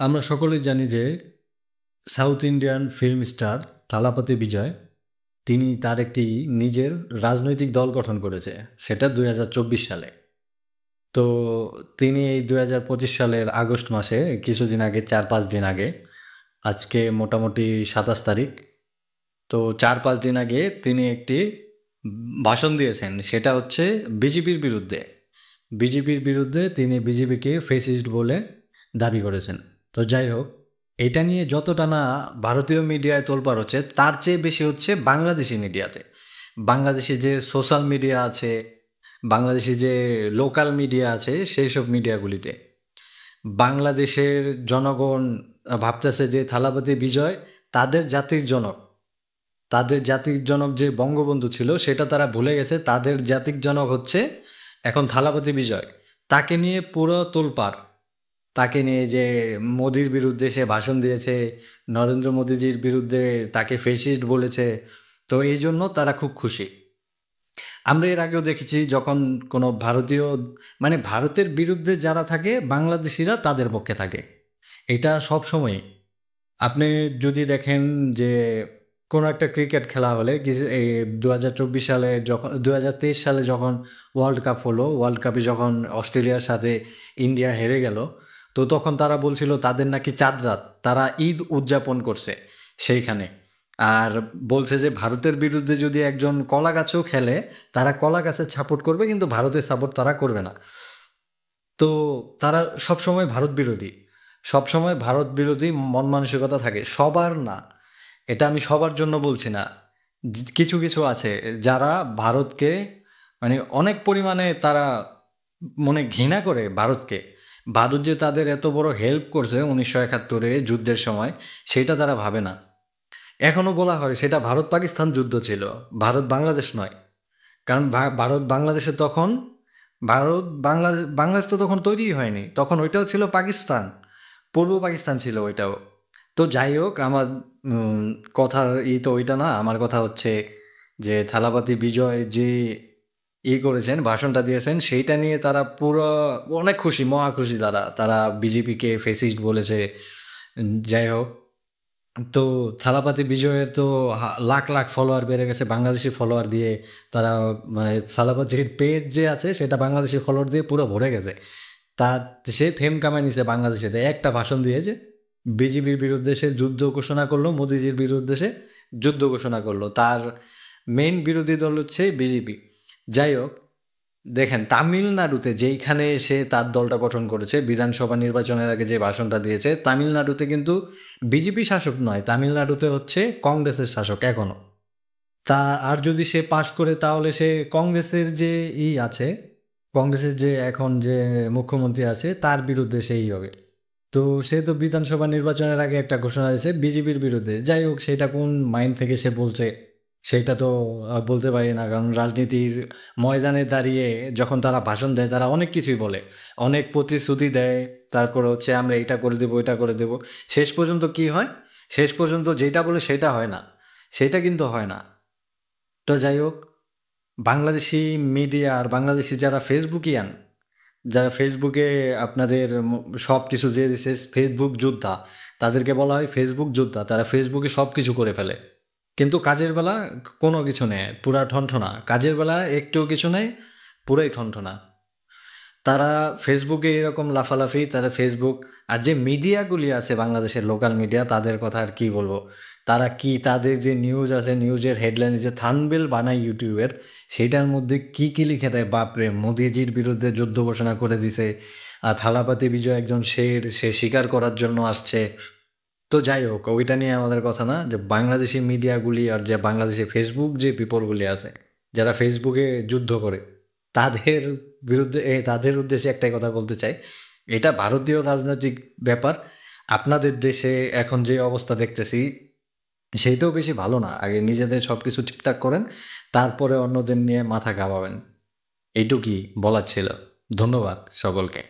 আমরা সকলেই জানি যে South Indian film star Thalapathy Vijay তিনি তার একটি নিজের রাজনৈতিক দল গঠন করেছে, সেটা 2024 সালে। তো তিনি এই 2025 সালের আগস্ট মাসে কিছুদিন আগে, 4-5 দিন আগে, আজকে মোটামুটি 27 তারিখ, তো 4-5 দিন আগে তিনি একটি ভাষণ দিয়েছেন। সেটা হচ্ছে বিজেপির বিরুদ্ধে তিনি বিজেপিকে ফেসিস্ট বলে দাবি করেছেন। তো যাই হোক, এটা নিয়ে যতটা না ভারতীয় মিডিয়ায় তোলপাড় হচ্ছে, তার চেয়ে বেশি হচ্ছে বাংলাদেশি মিডিয়াতে। বাংলাদেশি যে সোশ্যাল মিডিয়া আছে, বাংলাদেশি যে লোকাল মিডিয়া আছে, সেই সব মিডিয়াগুলিতে বাংলাদেশের জনগণ ভাবতেছে যে থালাপতি বিজয় তাদের জাতির জনক যে বঙ্গবন্ধু ছিল সেটা তারা ভুলে গেছে। তাদের জাতির জনক হচ্ছে এখন থালাপতি বিজয়। তাকে নিয়ে পুরো তোলপাড়। তাকে নিয়ে যে মোদির বিরুদ্ধে সে ভাষণ দিয়েছে, নরেন্দ্র মোদীজির বিরুদ্ধে তাকে ফেসিস্ট বলেছে। তো এই জন্য তারা খুব খুশি। আমরা এর আগেও দেখেছি, যখন কোনো ভারতীয়, মানে ভারতের বিরুদ্ধে যারা থাকে বাংলাদেশিরা তাদের পক্ষে থাকে। এটা সব সময়। আপনি যদি দেখেন যে কোনো একটা ক্রিকেট খেলা হলে, এই 2024 সালে যখন 2023 সালে যখন ওয়ার্ল্ড কাপ হলো, ওয়ার্ল্ড কাপে যখন অস্ট্রেলিয়ার সাথে ইন্ডিয়া হেরে গেল, তো তখন তারা বলছিল তাদের নাকি চাঁদ রাত, তারা ঈদ উদযাপন করছে সেইখানে। আর বলছে যে ভারতের বিরুদ্ধে যদি একজন কলা গাছও খেলে, তারা কলা গাছের সাপোর্ট করবে, কিন্তু ভারতের সাপোর্ট তারা করবে না। তো তারা সবসময় ভারত বিরোধী মন মানসিকতা থাকে, সবার না। এটা আমি সবার জন্য বলছি না। কিছু কিছু আছে যারা ভারতকে, মানে অনেক পরিমাণে তারা মনে ঘৃণা করে ভারতকে। ভারত যে তাদের এত বড় হেল্প করছে 1971-এ যুদ্ধের সময়, সেটা তারা ভাবে না। এখনও বলা হয় সেটা ভারত পাকিস্তান যুদ্ধ ছিল, ভারত বাংলাদেশ নয়। কারণ ভারত বাংলাদেশে তখন, বাংলাদেশ তো তখন তৈরিই হয়নি, তখন ওইটাও ছিল পাকিস্তান, পূর্ব পাকিস্তান ছিল ওইটাও। তো যাই হোক, আমার উম, কথার তো ওইটা না। আমার কথা হচ্ছে যে থালাপতি বিজয় যে করেছেন, ভাষণটা দিয়েছেন, সেইটা নিয়ে তারা পুরো অনেক খুশি, মহা খুশি। তারা বিজেপিকে ফেসিস্ট বলেছে। যাই হোক, তো থালাপতি বিজয়ের তো লাখ লাখ ফলোয়ার বেড়ে গেছে বাংলাদেশি ফলোয়ার দিয়ে। তারা, মানে থালাপতির পেজ যে আছে সেটা বাংলাদেশি ফলোয়ার দিয়ে পুরো ভরে গেছে। তা সে ফেম কামাই নিছে বাংলাদেশেতে, একটা ভাষণ দিয়েছে। বিজেপির বিরুদ্ধে সে যুদ্ধ ঘোষণা করলো, মোদিজির বিরুদ্ধে সে যুদ্ধ ঘোষণা করলো। তার মেইন বিরোধী দল হচ্ছে বিজেপি। যাই হোক, দেখেন তামিলনাড়ুতে যেইখানে সে তার দলটা গঠন করেছে, বিধানসভা নির্বাচনের আগে যে ভাষণটা দিয়েছে, তামিলনাড়ুতে কিন্তু বিজেপি শাসক নয়, তামিলনাড়ুতে হচ্ছে কংগ্রেসের শাসক এখনো। তা আর যদি সে পাশ করে, তাহলে সে কংগ্রেসের যে আছে, কংগ্রেসের যে এখন যে মুখ্যমন্ত্রী আছে তার বিরুদ্ধে সেই হবে। তো সে তো বিধানসভা নির্বাচনের আগে একটা ঘোষণা দিয়েছে বিজেপির বিরুদ্ধে। যাই হোক, সেটা কোন মাইন্ড থেকে সে বলছে সেটা তো বলতে পারি না, কারণ রাজনীতির ময়দানে দাঁড়িয়ে যখন তারা ভাষণ দেয়, তারা অনেক কিছুই বলে, অনেক প্রতিশ্রুতি দেয়। তারপরে হচ্ছে আমরা এটা করে দেবো, এটা করে দেবো। শেষ পর্যন্ত কি হয়? শেষ পর্যন্ত যেটা বলে সেটা হয় না, সেটা কিন্তু হয় না। তো যাই হোক, বাংলাদেশি মিডিয়া আর বাংলাদেশি যারা ফেসবুকিয়ান, যারা ফেসবুকে আপনাদের সব কিছু দিয়ে দিচ্ছে, ফেসবুক যোদ্ধা, তাদেরকে বলা হয় ফেসবুক যোদ্ধা। তারা ফেসবুকে সব কিছু করে ফেলে, কিন্তু কাজের বেলা কোনো কিছু নেই, পুরা ঠনঠনা। কাজের বেলা একটুও কিছু নেই, পুরাই ঠনঠনা। তারা ফেসবুকে এরকম লাফালাফি, তারা ফেসবুক। আর যে মিডিয়াগুলি আছে বাংলাদেশের লোকাল মিডিয়া, তাদের কথা আর কি বলবো। তারা কি, তাদের যে নিউজ আছে, নিউজের হেডলাইন যে থাম্বনেল বানায় ইউটিউবের, সেটার মধ্যে কি কি লিখে দেয় বাপরে! মোদিজির বিরুদ্ধে যুদ্ধ ঘোষণা করে দিছে, আর থালাপতি বিজয় একজন শের, সে শিকার করার জন্য আসছে। তো যাই হোক, ওইটা নিয়ে আমাদের কথা না। যে বাংলাদেশি মিডিয়াগুলি আর যে বাংলাদেশি ফেসবুক যে পিপলগুলি আছে, যারা ফেসবুকে যুদ্ধ করে, তাদের বিরুদ্ধে, তাদের উদ্দেশ্যে একটাই কথা বলতে চাই, এটা ভারতীয় রাজনৈতিক ব্যাপার। আপনাদের দেশে এখন যে অবস্থা দেখতেছি, সেইটাও বেশি ভালো না। আগে নিজেদের সব কিছু ঠিকঠাক করেন, তারপরে অন্যদের নিয়ে মাথা ঘামাবেন। এইটুকুই বলার ছিল। ধন্যবাদ সকলকে।